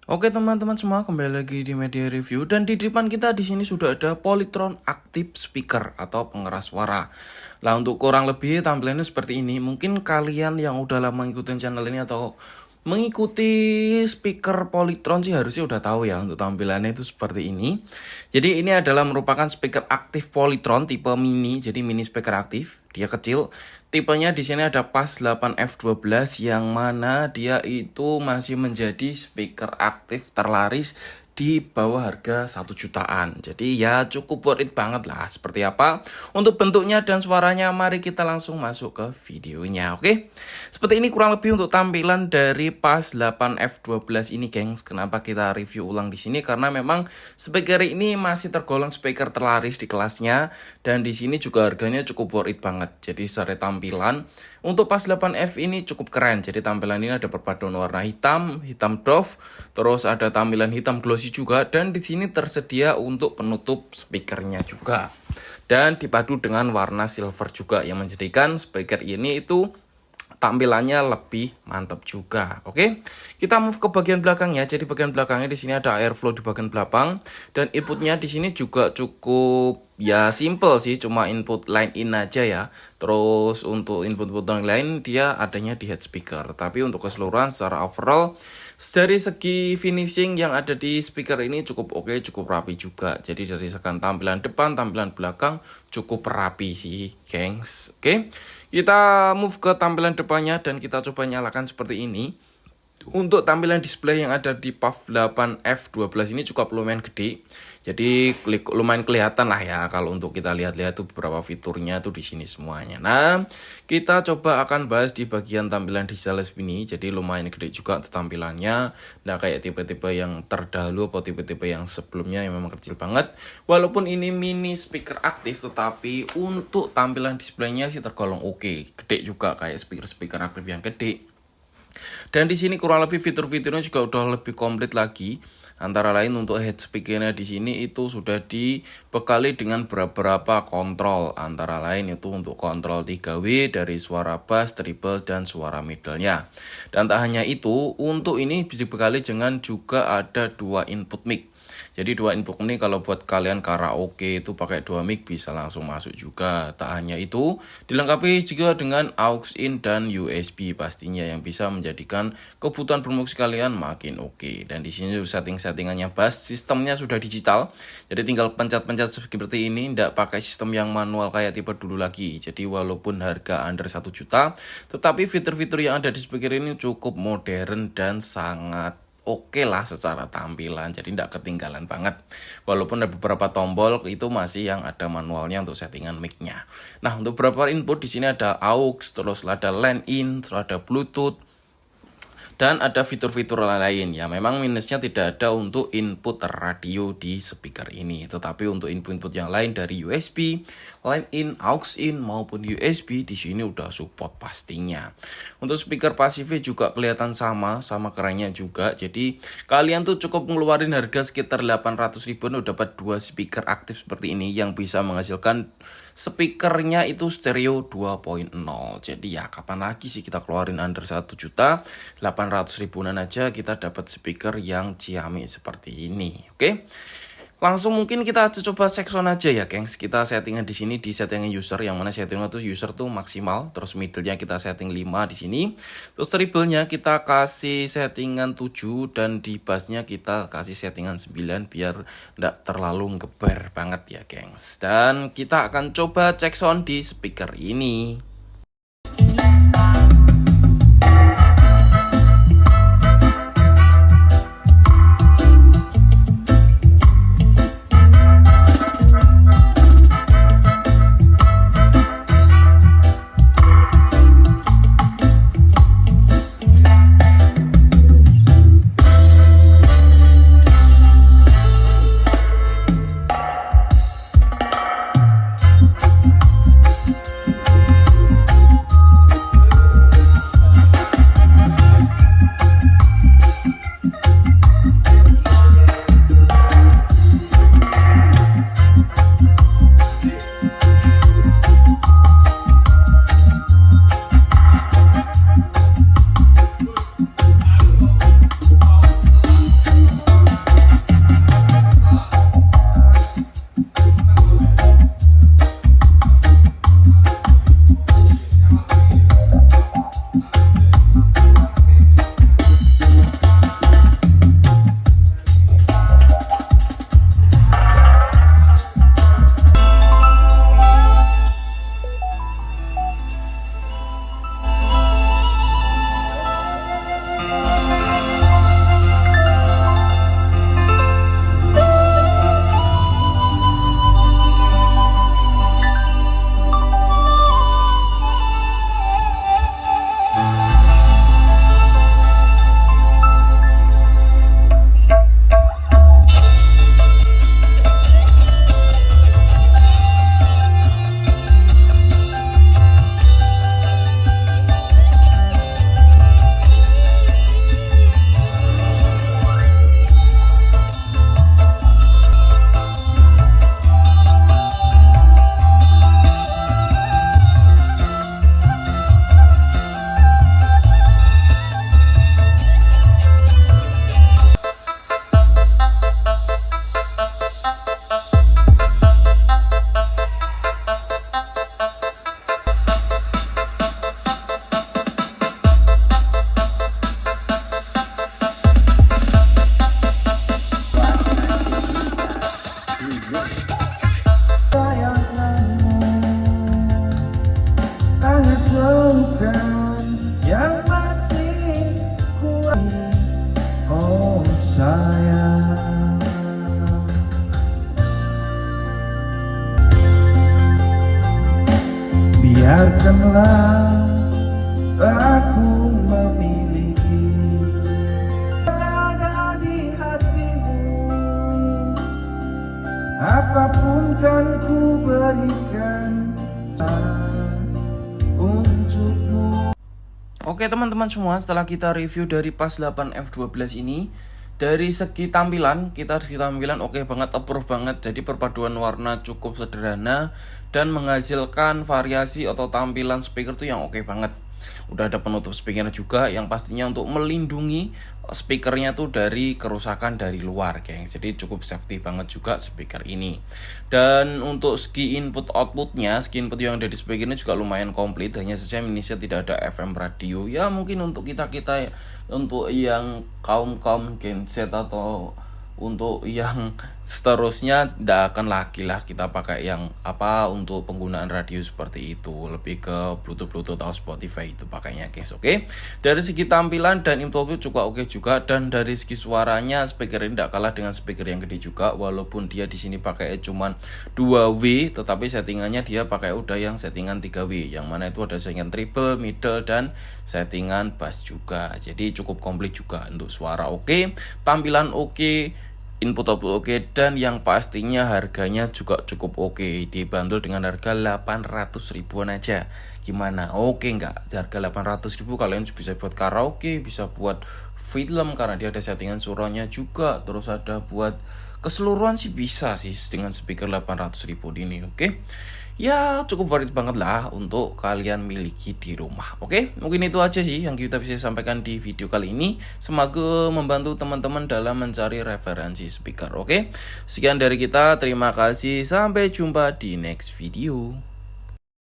Oke teman-teman semua, kembali lagi di Media Review dan di depan kita di sini sudah ada Polytron Active Speaker atau pengeras suara. Lah untuk kurang lebih tampilannya seperti ini. Mungkin kalian yang udah lama ngikutin channel ini atau mengikuti speaker Polytron sih harusnya udah tahu ya untuk tampilannya itu seperti ini. Jadi ini adalah merupakan speaker aktif Polytron tipe mini, jadi mini speaker aktif. Dia kecil. Tipenya di sini ada PAS 8F12 yang mana dia itu masih menjadi speaker aktif terlaris di bawah harga 1 jutaan. Jadi ya cukup worth it banget lah. Seperti apa? Untuk bentuknya dan suaranya mari kita langsung masuk ke videonya, oke? Seperti ini kurang lebih untuk tampilan dari PAS 8F12 ini, gengs. Kenapa kita review ulang di sini? Karena memang speaker ini masih tergolong speaker terlaris di kelasnya dan di sini juga harganya cukup worth it banget. Jadi secara tampilan untuk PAS 8F ini cukup keren. Jadi tampilan ini ada perpaduan warna hitam, hitam doff, terus ada tampilan hitam glossy juga, dan di sini tersedia untuk penutup speakernya juga. Dan dipadu dengan warna silver juga yang menjadikan speaker ini itu tampilannya lebih mantap juga. Oke, kita move ke bagian belakangnya. Jadi bagian belakangnya di sini ada airflow di bagian belakang dan inputnya di sini juga cukup ya simple sih, cuma input line in aja ya. Terus untuk input yang lain dia adanya di head speaker. Tapi untuk keseluruhan secara overall dari segi finishing yang ada di speaker ini cukup oke, cukup rapi juga. Jadi dari sekian tampilan depan, tampilan belakang cukup rapi sih, gengs. Oke. Kita move ke tampilan depannya dan kita coba nyalakan seperti ini. Untuk tampilan display yang ada di PAS 8F12 ini cukup lumayan gede. Jadi lumayan kelihatan lah ya kalau untuk kita lihat-lihat tuh beberapa fiturnya tuh di sini semuanya. Nah, kita coba akan bahas di bagian tampilan digital ini. Jadi lumayan gede juga tampilannya. Nah, kayak tipe-tipe yang terdahulu atau tipe-tipe yang sebelumnya yang memang kecil banget. Walaupun ini mini speaker aktif, tetapi untuk tampilan displaynya sih tergolong oke. Gede juga kayak speaker-speaker aktif yang gede. Dan di sini kurang lebih fitur-fiturnya juga udah lebih komplit lagi. Antara lain untuk head speakernya di sini itu sudah dibekali dengan beberapa kontrol. Antara lain itu untuk kontrol 3W dari suara bass, treble, dan suara middle-nya. Dan tak hanya itu, untuk ini dibekali dengan juga ada 2 input mic. Jadi 2 input ini kalau buat kalian karaoke itu pakai 2 mic bisa langsung masuk juga. Tak hanya itu, dilengkapi juga dengan aux in dan USB pastinya yang bisa menjadikan kebutuhan bermusik kalian makin oke. Dan di sini setting-settingannya bass, sistemnya sudah digital. Jadi tinggal pencet-pencet seperti ini, tidak pakai sistem yang manual kayak tipe dulu lagi. Jadi walaupun harga under 1 juta, tetapi fitur-fitur yang ada di speaker ini cukup modern dan sangat oke lah secara tampilan, jadi tidak ketinggalan banget. Walaupun ada beberapa tombol itu masih yang ada manualnya untuk settingan mic-nya. Nah, untuk beberapa input di sini ada aux, terus ada line in, terus ada Bluetooth, dan ada fitur-fitur lain ya. Memang minusnya tidak ada untuk input radio di speaker ini. Tetapi untuk input-input yang lain dari USB, line in, aux in maupun USB di sini udah support pastinya. Untuk speaker pasifnya juga kelihatan sama kerennya juga. Jadi kalian tuh cukup ngeluarin harga sekitar 800.000 udah dapat 2 speaker aktif seperti ini yang bisa menghasilkan speakernya itu stereo 2.0. Jadi ya kapan lagi sih kita keluarin under 1 juta, 800 ribuan aja kita dapat speaker yang ciamik seperti ini. Oke. Langsung mungkin kita coba section aja ya, gengs. Kita settingan di sini di settingan user, yang mana settingnya tuh user tuh maksimal, terus middle-nya kita setting 5 di sini. Terus treble-nya kita kasih settingan 7 dan di bass-nya kita kasih settingan 9 biar enggak terlalu ngeber banget ya, gengs. Dan kita akan coba cek sound di speaker ini. akan ku berikan untukmu. Oke teman-teman semua, setelah kita review dari PAS 8 F12 ini, dari segi tampilan, oke banget, approve banget. Jadi perpaduan warna cukup sederhana dan menghasilkan variasi atau tampilan speaker tuh yang oke banget. Udah ada penutup speaker juga yang pastinya untuk melindungi speakernya tuh dari kerusakan dari luar, geng. Jadi cukup safety banget juga speaker ini. Dan untuk segi input outputnya, segi input yang ada di speaker ini juga lumayan komplit. Hanya saja minusnya tidak ada FM radio. Ya mungkin untuk kita untuk yang kaum Gen Z atau untuk yang seterusnya tidak akan lagi lah kita pakai yang untuk penggunaan radio seperti itu, lebih ke Bluetooth atau Spotify itu pakainya, guys. Oke. Dari segi tampilan dan input juga oke juga, dan dari segi suaranya speaker ini tidak kalah dengan speaker yang gede juga, walaupun dia di sini pakai cuman 2W, tetapi settingannya dia pakai udah yang settingan 3W, yang mana itu ada settingan triple, middle, dan settingan bass juga. Jadi cukup komplit juga untuk suara oke, tampilan oke, input output oke, dan yang pastinya harganya juga cukup oke. Dibanderol dengan harga 800 ribuan aja. Gimana? Oke nggak? Harga 800 ribu kalian bisa buat karaoke, bisa buat film karena dia ada settingan suaranya juga. Terus ada buat keseluruhan sih bisa sih dengan speaker 800 ribu ini, oke? Ya cukup worth it banget lah untuk kalian miliki di rumah. Oke, mungkin itu aja sih yang kita bisa sampaikan di video kali ini. Semoga membantu teman-teman dalam mencari referensi speaker. Oke, sekian dari kita, terima kasih, sampai jumpa di next video.